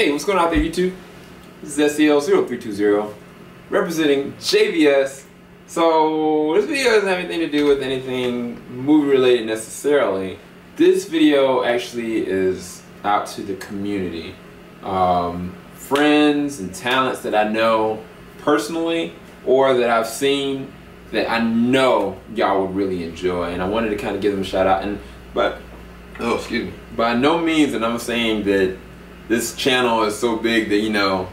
Hey, what's going on out there, YouTube? This is SCL0320 representing JVS. So this video doesn't have anything to do with anything movie related necessarily. This video actually is out to the community, friends and talents that I know personally or that I've seen that I know y'all would really enjoy, and I wanted to kind of give them a shout out. But by no means, and I'm saying that this channel is so big that, you know,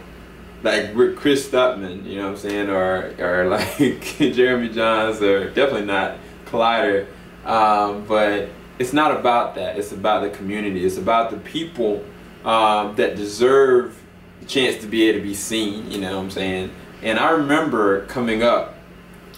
like we're Chris Stutman, you know what I'm saying, or like Jeremy Johns, or definitely not Collider. But it's not about that. It's about the community. It's about the people that deserve the chance to be able to be seen, you know what I'm saying. And I remember coming up,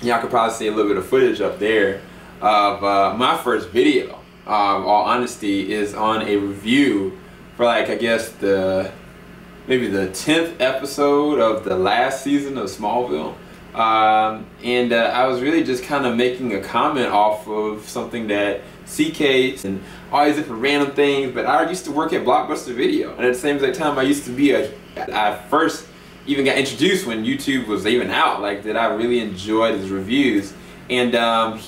y'all could probably see a little bit of footage up there of my first video. All honesty, is on a review for, like, I guess maybe the 10th episode of the last season of Smallville. And I was really just kind of making a comment off of something that CK and all these different random things, but I used to work at Blockbuster Video, and at the same time I used to be I first even got introduced when YouTube was even out, like that I really enjoyed his reviews, and of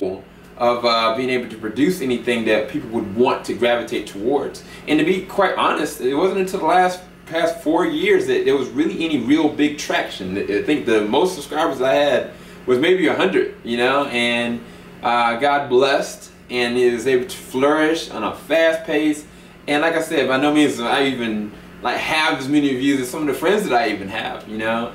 being able to produce anything that people would want to gravitate towards. And to be quite honest, it wasn't until the past 4 years that there was really any real big traction. I think the most subscribers I had was maybe 100, you know, and God blessed, and it was able to flourish on a fast pace. And like I said, by no means I even like have as many views as some of the friends that I even have, you know,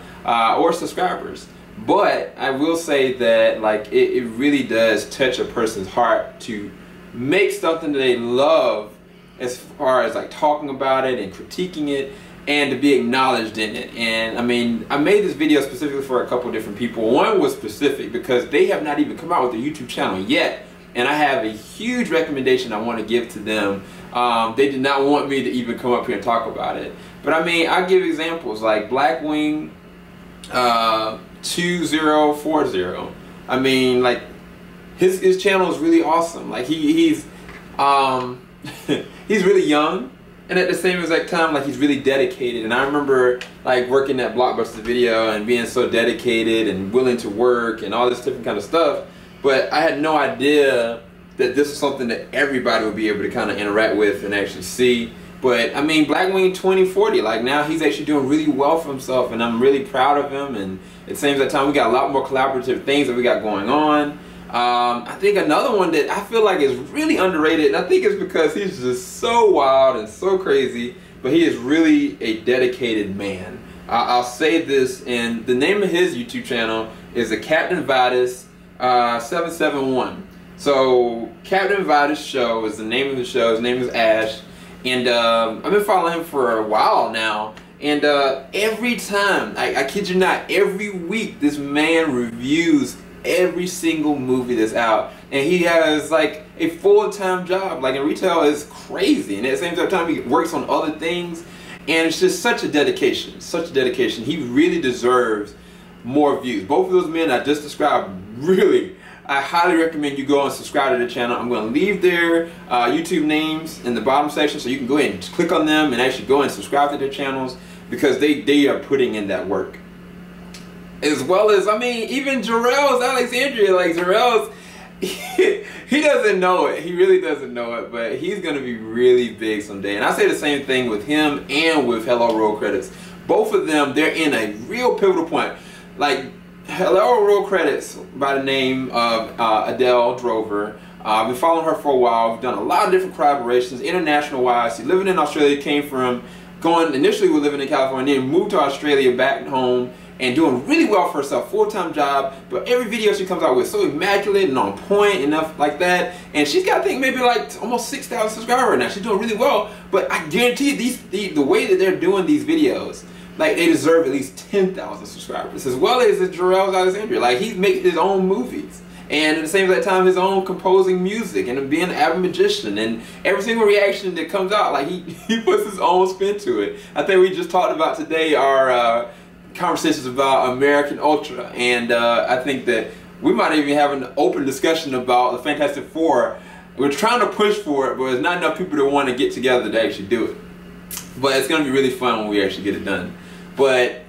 or subscribers. But I will say that, like, it really does touch a person's heart to make something that they love, as far as like talking about it and critiquing it, and to be acknowledged in it. And I mean, I made this video specifically for a couple different people. One was specific because they have not even come out with a YouTube channel yet, and I have a huge recommendation I want to give to them. They did not want me to even come up here and talk about it, but I mean, I give examples like Blackwing2040. I mean, like, his channel is really awesome. Like, he's he's really young, and at the same exact time, like, he's really dedicated. And I remember like working at Blockbuster Video and being so dedicated and willing to work and all this different kind of stuff, but I had no idea that this is something that everybody would be able to kind of interact with and actually see. But I mean, Blackwing2040, like, now he's actually doing really well for himself, and I'm really proud of him. And at the same time, we got a lot more collaborative things that we got going on. I think another one that I feel like is really underrated, and I think it's because he's just so wild and so crazy, but he is really a dedicated man. I'll say this, and the name of his YouTube channel is the Captain Vitus 771. So Captain Vitus Show is the name of the show. His name is Ash, and I've been following him for a while now. And every time, I kid you not, every week this man reviews every single movie that's out, and he has like a full-time job. Like, in retail is crazy, and at the same time he works on other things, and it's just such a dedication, such a dedication. He really deserves more views. Both of those men I just described, really, I highly recommend you go and subscribe to the channel. I'm going to leave their YouTube names in the bottom section, so you can go ahead and click on them and actually go and subscribe to their channels, because they are putting in that work. As well as, I mean, even Jor-Els, Alexandria, like, Jor-Els, he doesn't know it. He really doesn't know it, but he's going to be really big someday. And I say the same thing with him and with Hello Roll Credits. Both of them, they're in a real pivotal point. Like, Hello Roll Credits, by the name of Adele Drover. I've been following her for a while. We've done a lot of different collaborations, international wise. She's living in Australia, came from initially we're living in California, then moved to Australia, back home, and doing really well for herself, full-time job. But every video she comes out with so immaculate and on point, enough like that. And she's got, I think, maybe like almost 6,000 subscribers right now. She's doing really well. But I guarantee you, the way that they're doing these videos, like, they deserve at least 10,000 subscribers, as well as Jor-Els Alexandria. Like, he's making his own movies, and at the same time his own composing music, and being an avid magician, and every single reaction that comes out, like, he puts his own spin to it. I think we just talked about today our conversations about American Ultra, and I think that we might even have an open discussion about the Fantastic Four. We're trying to push for it, but there's not enough people that want to get together to actually do it. but it's gonna be really fun when we actually get it done. But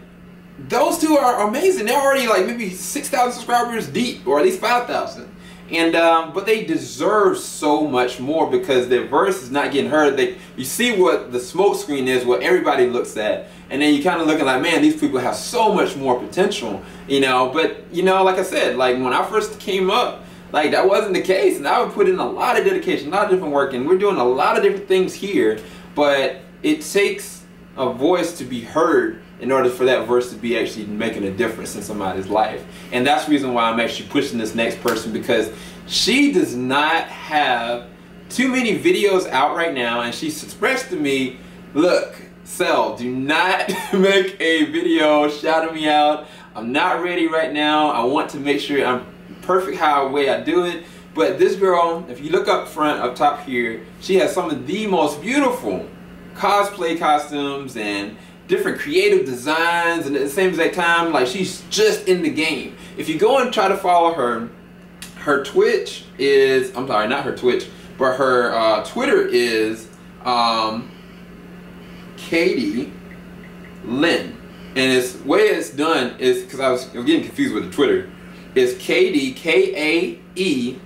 those two are amazing. They're already like maybe 6,000 subscribers deep, or at least 5,000. And but they deserve so much more because their verse is not getting heard. You see what the smoke screen is, what everybody looks at, and then you kind of looking like, man, these people have so much more potential, you know. But you know, like I said, like when I first came up, like that wasn't the case, and I would put in a lot of dedication, a lot of different work, and we're doing a lot of different things here. But it takes a voice to be heard in order for that verse to be actually making a difference in somebody's life. And that's the reason why I'm actually pushing this next person, because she does not have too many videos out right now, and she's expressed to me, look, Cell, do not make a video shouting me out. I'm not ready right now. I want to make sure I'm perfect way I do it. But this girl, if you look up front, up top here, she has some of the most beautiful cosplay costumes and different creative designs, and at the same exact time, like, she's just in the game. If you go and try to follow her, her Twitch is, I'm sorry, not her Twitch, but her Twitter is Kaede Lynn. And it's way it's done is, because I was getting confused with the Twitter, is Kaede, K-A-E-D-E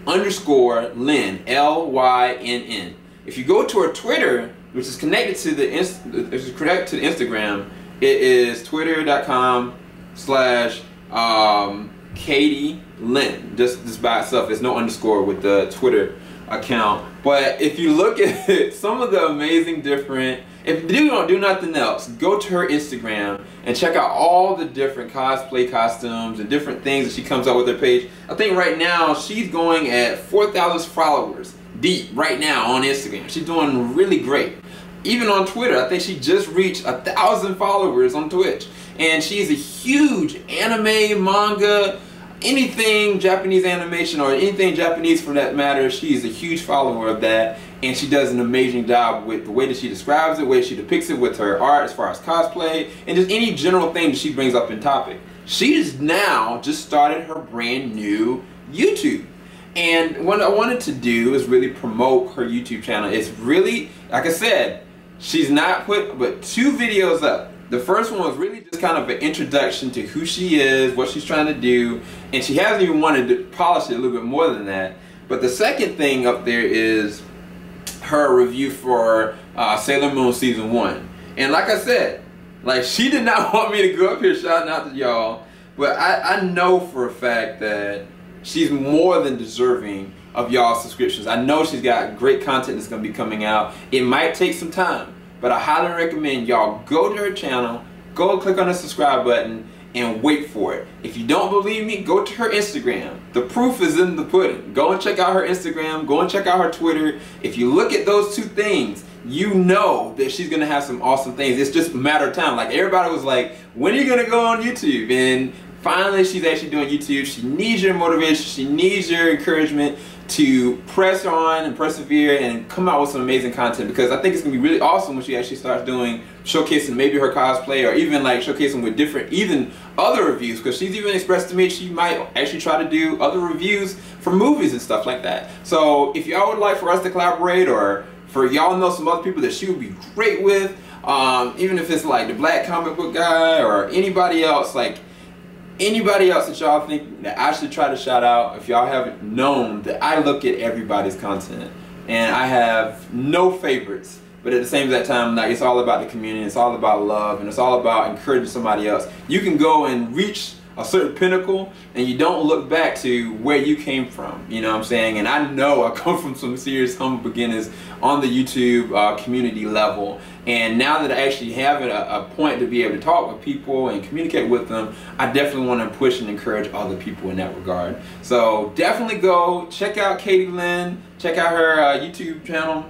_ Lynn, L-Y-N-N. If you go to her Twitter, which is connected to the Instagram, it is twitter.com/Kaede Lynn, just by itself. There's no underscore with the Twitter account. But if you look at it, some of the amazing different, if you don't do nothing else, go to her Instagram and check out all the different cosplay costumes and different things that she comes up with her page. I think right now she's going at 4,000 followers deep right now on Instagram. She's doing really great. Even on Twitter, I think she just reached 1,000 followers on Twitch. And she's a huge anime, manga, anything Japanese animation, or anything Japanese for that matter. She's a huge follower of that. And she does an amazing job with the way that she describes it, the way she depicts it with her art as far as cosplay, and just any general thing that she brings up in topic. She has now just started her brand new YouTube. And what I wanted to do is really promote her YouTube channel. It's really, like I said, she's not put but 2 videos up. The first one was really just kind of an introduction to who she is, what she's trying to do, and she hasn't even wanted to polish it a little bit more than that. But the second thing up there is her review for Sailor Moon Season 1. And like I said, like, she did not want me to go up here shouting out to y'all, but I know for a fact that she's more than deserving of y'all's subscriptions. I know she's got great content that's going to be coming out. It might take some time, but I highly recommend y'all go to her channel, go click on the subscribe button, and wait for it. If you don't believe me, go to her Instagram. The proof is in the pudding. Go and check out her Instagram, go and check out her Twitter. If you look at those 2 things, you know that she's gonna have some awesome things. It's just a matter of time. Like, everybody was like, when are you gonna go on YouTube? And finally, she's actually doing YouTube. She needs your motivation, she needs your encouragement to press on and persevere and come out with some amazing content, because I think it's gonna be really awesome when she actually starts doing, showcasing maybe her cosplay, or even like showcasing with different, even other reviews, because she's even expressed to me she might actually try to do other reviews for movies and stuff like that. So if y'all would like for us to collaborate, or for y'all know some other people that she would be great with, even if it's like the Black comic book guy or anybody else, like anybody else that y'all think that I should try to shout out, if y'all haven't known that I look at everybody's content and I have no favorites, but at the same time, like, it's all about the community, it's all about love, and it's all about encouraging somebody else. You can go and reach a certain pinnacle and you don't look back to where you came from, you know what I'm saying? And I know I come from some serious humble beginnings on the YouTube community level, and now that I actually have a point to be able to talk with people and communicate with them, I definitely want to push and encourage other people in that regard. So definitely go check out Kaede Lynn, check out her YouTube channel.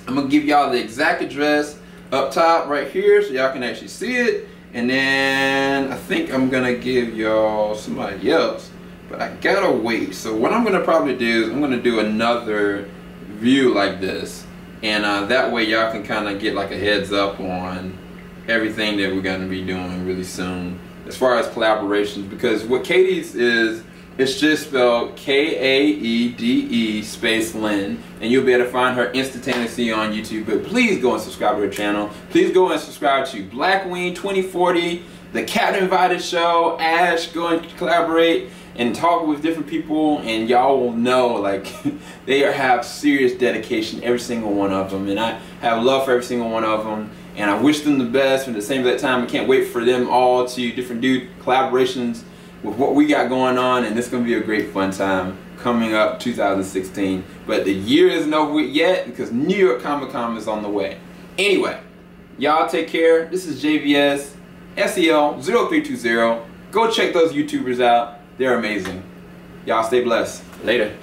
I'm gonna give y'all the exact address up top right here so y'all can actually see it. And then I think I'm gonna give y'all somebody else, but I gotta wait. So what I'm gonna probably do is I'm gonna do another view like this, and that way y'all can kind of get like a heads up on everything that we're gonna be doing really soon as far as collaborations. Because what Kaede's is It's just spelled Kaede space Lynn, and you'll be able to find her instantaneously on YouTube. But please go and subscribe to her channel. Please go and subscribe to Blackwing2040, the Captain Vitus show, Ash. Go and collaborate and talk with different people, and y'all will know, like, they have serious dedication, every single one of them, and I have love for every single one of them, and I wish them the best. But at the same time, I can't wait for them all to different collaborations with what we got going on, and it's gonna be a great fun time coming up 2016. But the year isn't over yet because New York Comic Con is on the way. Anyway, y'all take care. This is JVS SEL0320. Go check those YouTubers out. They're amazing. Y'all stay blessed. Later.